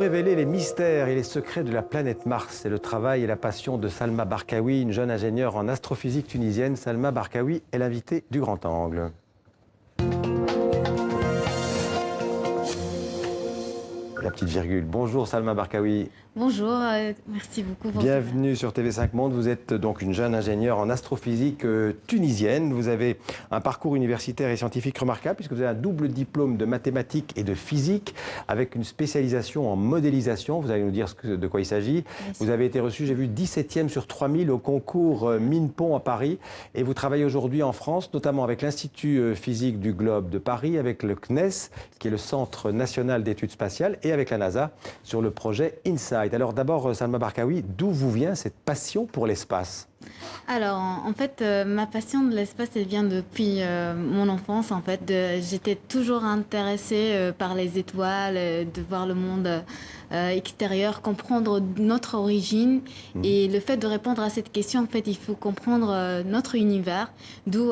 Révéler les mystères et les secrets de la planète Mars, c'est le travail et la passion de Salma Barkaoui, une jeune ingénieure en astrophysique tunisienne. Salma Barkaoui est l'invitée du Grand Angle. La petite virgule. Bonjour Salma Barkaoui. Bonjour, merci beaucoup pour Bienvenue sur TV5 Monde. Vous êtes donc une jeune ingénieure en astrophysique tunisienne. Vous avez un parcours universitaire et scientifique remarquable puisque vous avez un double diplôme de mathématiques et de physique avec une spécialisation en modélisation. Vous allez nous dire de quoi il s'agit. Vous avez été reçu, j'ai vu, 17e sur 3000 au concours Mines-Pont à Paris. Et vous travaillez aujourd'hui en France, notamment avec l'Institut physique du globe de Paris, avec le CNES, qui est le Centre national d'études spatiales, et avec la NASA sur le projet InSight. Alors d'abord, Salma Barkaoui, d'où vous vient cette passion pour l'espace? Alors, en fait, ma passion de l'espace, elle vient depuis mon enfance. En fait, j'étais toujours intéressée par les étoiles, de voir le monde extérieur, comprendre notre origine. Et le fait de répondre à cette question, en fait, il faut comprendre notre univers, d'où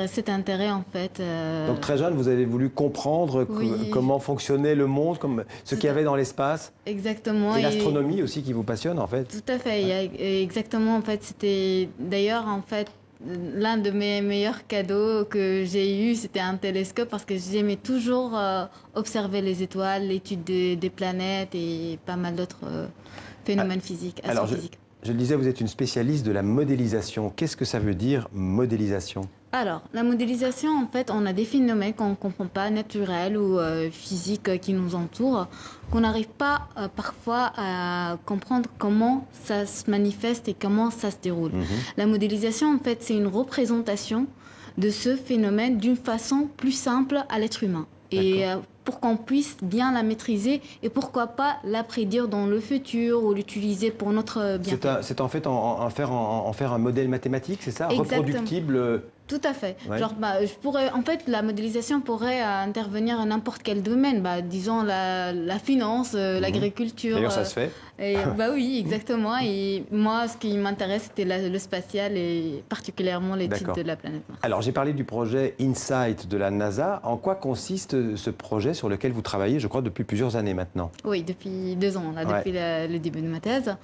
cet intérêt, en fait. Donc très jeune, vous avez voulu comprendre comment fonctionnait le monde, ce qu'il y avait dans l'espace. Exactement. C'est l'astronomie aussi qui vous passionne, en fait. Tout à fait. Exactement, en fait, c'était d'ailleurs, en fait, l'un de mes meilleurs cadeaux que j'ai eu, c'était un télescope parce que j'aimais toujours observer les étoiles, l'étude des planètes et pas mal d'autres phénomènes physiques, astrophysiques. Je le disais, vous êtes une spécialiste de la modélisation. Qu'est-ce que ça veut dire, modélisation? Alors, la modélisation, en fait, on a des phénomènes qu'on ne comprend pas, naturels ou physiques qui nous entourent, qu'on n'arrive pas parfois à comprendre comment ça se manifeste et comment ça se déroule. La modélisation, en fait, c'est une représentation de ce phénomène d'une façon plus simple à l'être humain. Et pour qu'on puisse bien la maîtriser et pourquoi pas la prédire dans le futur ou l'utiliser pour notre bien. C'est en fait en faire un modèle mathématique, c'est ça? Exactement. Reproductible? Tout à fait. Ouais. Genre, en fait, la modélisation pourrait intervenir à n'importe quel domaine. Disons la finance, l'agriculture. D'ailleurs, ça se fait. Oui, exactement. Et moi, ce qui m'intéresse, c'était le spatial et particulièrement l'étude de la planète Mars. Alors, j'ai parlé du projet InSight de la NASA. En quoi consiste ce projet sur lequel vous travaillez, je crois, depuis plusieurs années maintenant? Oui, depuis 2 ans, là, depuis le début de ma thèse.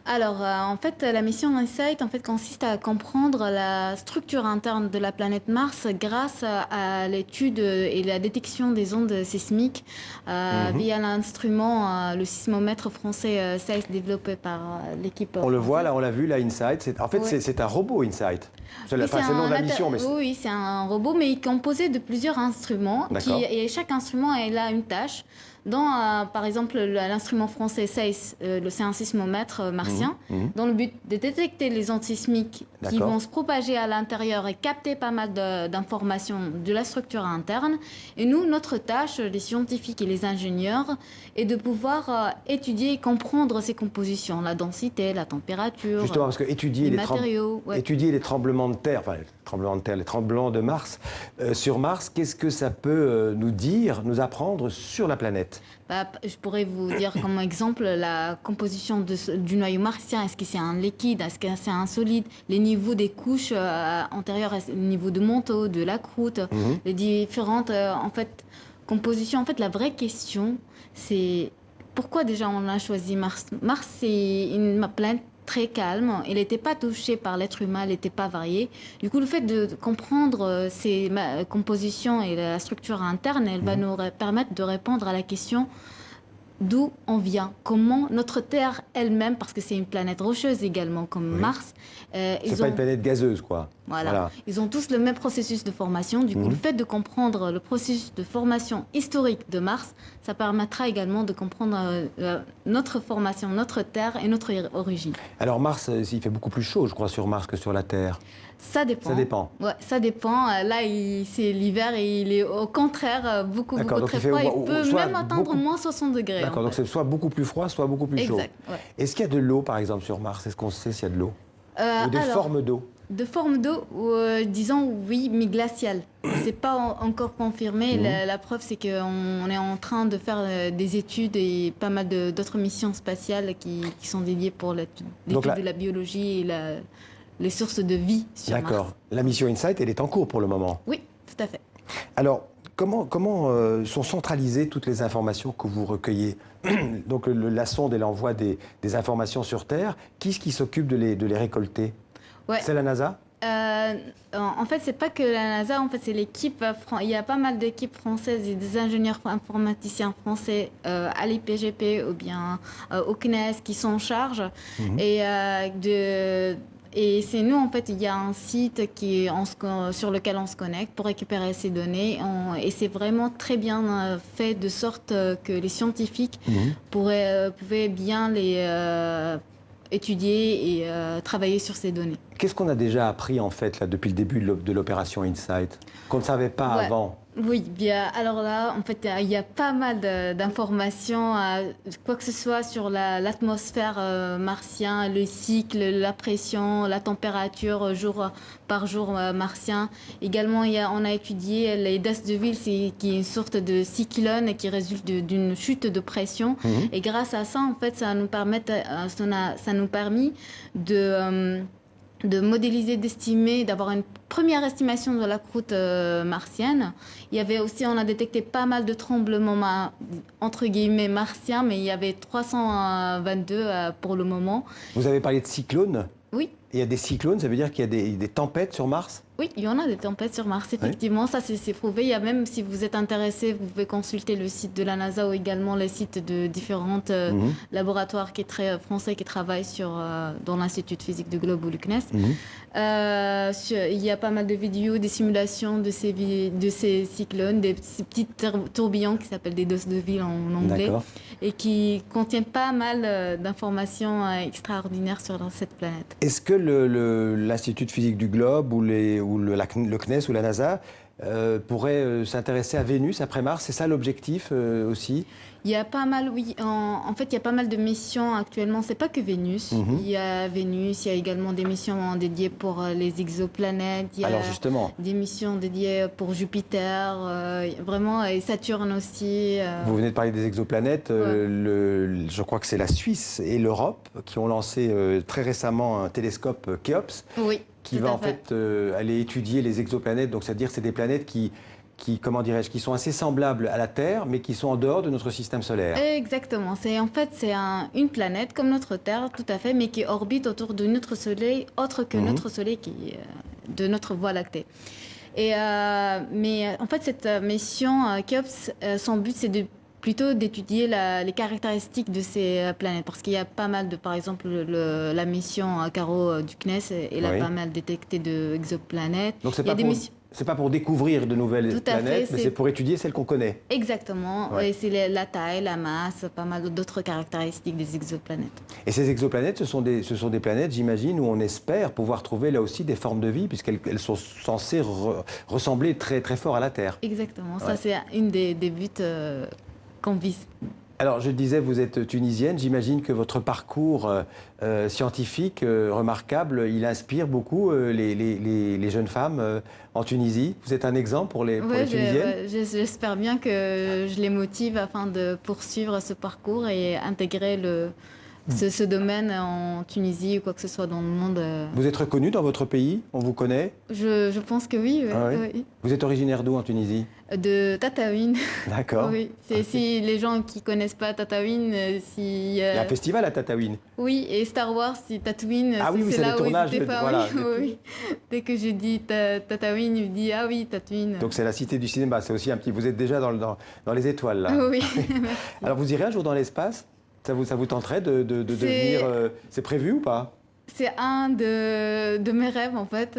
Alors, en fait, la mission InSight, en fait, consiste à comprendre la structure interne de la planète Mars grâce à l'étude et la détection des ondes sismiques via l'instrument, le sismomètre français SAIS développé par l'équipe. On le voit là, on l'a vu là, InSight. En fait, c'est un robot InSight. C'est le nom de la mission. Mais oui, c'est un robot, mais composé de plusieurs instruments. Et chaque instrument il a une tâche. Par exemple, l'instrument français SAIS, c'est un sismomètre martien, dans le but de détecter les ondes sismiques qui vont se propager à l'intérieur et capter pas mal d'informations de la structure interne. Et nous, notre tâche, les scientifiques et les ingénieurs, est de pouvoir étudier et comprendre ces compositions, la densité, la température, justement, parce que étudier les matériaux. Étudier les tremblements de terre, les tremblements de Mars, sur Mars, qu'est-ce que ça peut nous apprendre sur la planète? Je pourrais vous dire comme exemple la composition du noyau martien. Est-ce que c'est un liquide? Est-ce que c'est un solide? Les niveaux des couches antérieures, le niveau de manteau, de la croûte, les différentes compositions. En fait, la vraie question, c'est pourquoi déjà on a choisi Mars? Mars, c'est une planète très calme, elle n'était pas touchée par l'être humain, elle n'était pas variée. Du coup, le fait de comprendre ces compositions et la structure interne, elle va nous permettre de répondre à la question d'où on vient, comment notre Terre elle-même, parce que c'est une planète rocheuse également comme Mars. C'est pas une planète gazeuse, quoi. Voilà. Ils ont tous le même processus de formation. Du coup, le fait de comprendre le processus de formation historique de Mars, ça permettra également de comprendre notre formation, notre Terre et notre origine. Alors Mars, il fait beaucoup plus chaud, je crois, sur Mars que sur la Terre. Ça dépend. Ça dépend. Ouais, ça dépend. Là, c'est l'hiver et il est au contraire beaucoup très froid. Il peut même atteindre moins 60 degrés. D'accord, donc c'est soit beaucoup plus froid, soit beaucoup plus chaud. Exact. Ouais. Est-ce qu'il y a de l'eau, par exemple, sur Mars? Est-ce qu'on sait s'il y a de l'eau? Ou des formes d'eau? De formes d'eau, disons oui, mais glaciales. C'est pas encore confirmé. La preuve, c'est qu'on est en train de faire des études et pas mal d'autres missions spatiales qui sont dédiées pour l'étude de la biologie et les sources de vie sur Mars. D'accord. La mission InSight, elle est en cours pour le moment. Oui, tout à fait. Alors, comment sont centralisées toutes les informations que vous recueillez Donc la sonde, elle envoie des informations sur Terre. Qui est-ce qui s'occupe de les récolter? Ouais. C'est la NASA? En fait, c'est pas que la NASA, en fait, c'est l'équipe. Il y a pas mal d'équipes françaises et des ingénieurs informaticiens français à l'IPGP ou bien au CNES qui sont en charge. Et c'est nous, en fait, il y a un site sur lequel on se connecte pour récupérer ces données. Et c'est vraiment très bien fait de sorte que les scientifiques pouvaient bien les étudier et travailler sur ces données. Qu'est-ce qu'on a déjà appris, en fait, là, depuis le début de l'opération InSight, qu'on ne savait pas avant? Oui, bien. Alors là, en fait, il y a pas mal d'informations, quoi que ce soit sur l'atmosphère martienne, le cycle, la pression, la température jour par jour martien. Également, on a étudié les Das de Ville, qui est une sorte de cyclone qui résulte d'une chute de pression. Et grâce à ça, en fait, ça nous permis de modéliser, d'estimer, d'avoir une première estimation de la croûte martienne. Il y avait aussi, on a détecté pas mal de tremblements entre guillemets martiens, mais il y avait 322 pour le moment. Vous avez parlé de cyclones? Oui. Il y a des cyclones, ça veut dire qu'il y a des tempêtes sur Mars? Oui, il y en a des tempêtes sur Mars, effectivement, ça c'est prouvé. Il y a même, si vous êtes intéressé, vous pouvez consulter le site de la NASA ou également les sites de différents laboratoires français qui travaillent dans l'Institut de physique du globe ou le CNES. Il y a pas mal de vidéos, des simulations de ces cyclones, des petits tourbillons qui s'appellent des Das de Ville en anglais et qui contiennent pas mal d'informations extraordinaires sur cette planète. Est-ce que l'Institut de physique du globe ou le CNES ou la NASA pourrait s'intéresser à Vénus après Mars? C'est ça l'objectif aussi? Il y a pas mal, oui. En fait, il y a pas mal de missions actuellement. C'est pas que Vénus. Il y a Vénus, il y a également des missions dédiées pour les exoplanètes. Il y a Alors justement, des missions dédiées pour Jupiter, vraiment, et Saturne aussi. Vous venez de parler des exoplanètes. Je crois que c'est la Suisse et l'Europe qui ont lancé très récemment un télescope Khéops. Oui. Qui va en fait aller étudier les exoplanètes. Donc, c'est-à-dire c'est des planètes qui comment dirais-je, qui sont assez semblables à la Terre, mais qui sont en dehors de notre système solaire. Exactement. C'est une planète comme notre Terre, tout à fait, mais qui orbite autour de notre Soleil, autre que notre Soleil, de notre Voie lactée. Mais en fait, cette mission Khéops, son but, c'est plutôt d'étudier les caractéristiques de ces planètes, parce qu'il y a pas mal par exemple, la mission CARO du CNES, elle a pas mal détecté d'exoplanètes. Donc c'est pas pour découvrir de nouvelles planètes, mais c'est pour étudier celles qu'on connaît. Exactement, et c'est la taille, la masse, pas mal d'autres caractéristiques des exoplanètes. Et ces exoplanètes, ce sont des planètes, j'imagine, où on espère pouvoir trouver là aussi des formes de vie, puisqu'elles sont censées ressembler très, très fort à la Terre. Exactement, ça c'est une des buts qu'on vise. Alors, je disais, vous êtes tunisienne. J'imagine que votre parcours scientifique remarquable, il inspire beaucoup les jeunes femmes en Tunisie. Vous êtes un exemple pour les Tunisiennes? J'espère bien que je les motive afin de poursuivre ce parcours et intégrer ce domaine en Tunisie ou quoi que ce soit dans le monde. Vous êtes reconnue dans votre pays? On vous connaît? Je pense que oui. Oui. Vous êtes originaire d'où en Tunisie? De Tataouine. D'accord. Oui. Si les gens qui ne connaissent pas Tataouine, il y a un festival à Tataouine. Oui, et Star Wars, c'est Tatooine. Ah oui, c'est là où ils étaient. Voilà. Oui. Dès que je dis Tataouine, il me dit ah oui, Tatooine. Donc c'est la cité du cinéma, c'est aussi un petit. Vous êtes déjà dans les étoiles là. Oui. Alors vous irez un jour dans l'espace? Ça vous tenterait de devenir... C'est prévu ou pas? C'est un de mes rêves en fait.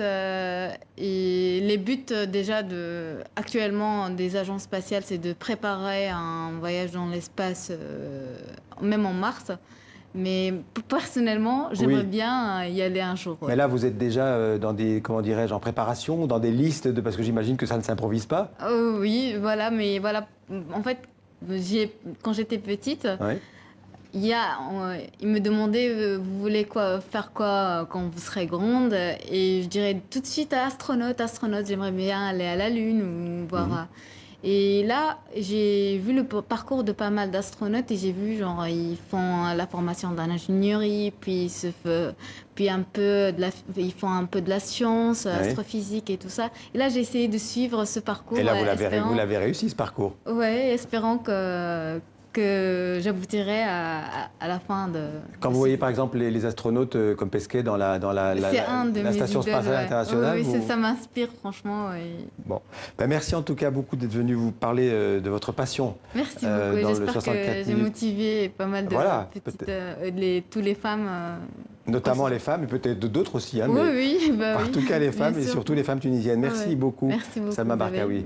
Et les buts déjà actuellement des agences spatiales, c'est de préparer un voyage dans l'espace, même en Mars. Mais personnellement, j'aimerais bien y aller un jour. Mais là, vous êtes déjà dans des, comment dirais-je, en préparation, dans des listes, parce que j'imagine que ça ne s'improvise pas? Oui, voilà, mais voilà. En fait, quand j'étais petite... Il me demandait, vous voulez faire quoi quand vous serez grande? Et je dirais tout de suite astronaute, j'aimerais bien aller à la Lune ou voir. Et là, j'ai vu le parcours de pas mal d'astronautes et j'ai vu, genre, ils font la formation dans l'ingénierie, puis ils font un peu de la science, astrophysique et tout ça. Et là, j'ai essayé de suivre ce parcours. Et là, vous l'avez réussi, ce parcours? Oui, espérant que que j'aboutirai à la fin de... Quand vous voyez par exemple les astronautes comme Pesquet dans la Station spatiale internationale. Oui, ça m'inspire franchement. Bon. Ben, merci en tout cas beaucoup d'être venu vous parler de votre passion. Merci beaucoup. J'espère que j'ai motivé pas mal de tous les femmes. Notamment les femmes, et peut-être d'autres aussi. Hein, oui, en tout cas les femmes et surtout les femmes tunisiennes. Merci beaucoup. Merci beaucoup. Salma Barkaoui.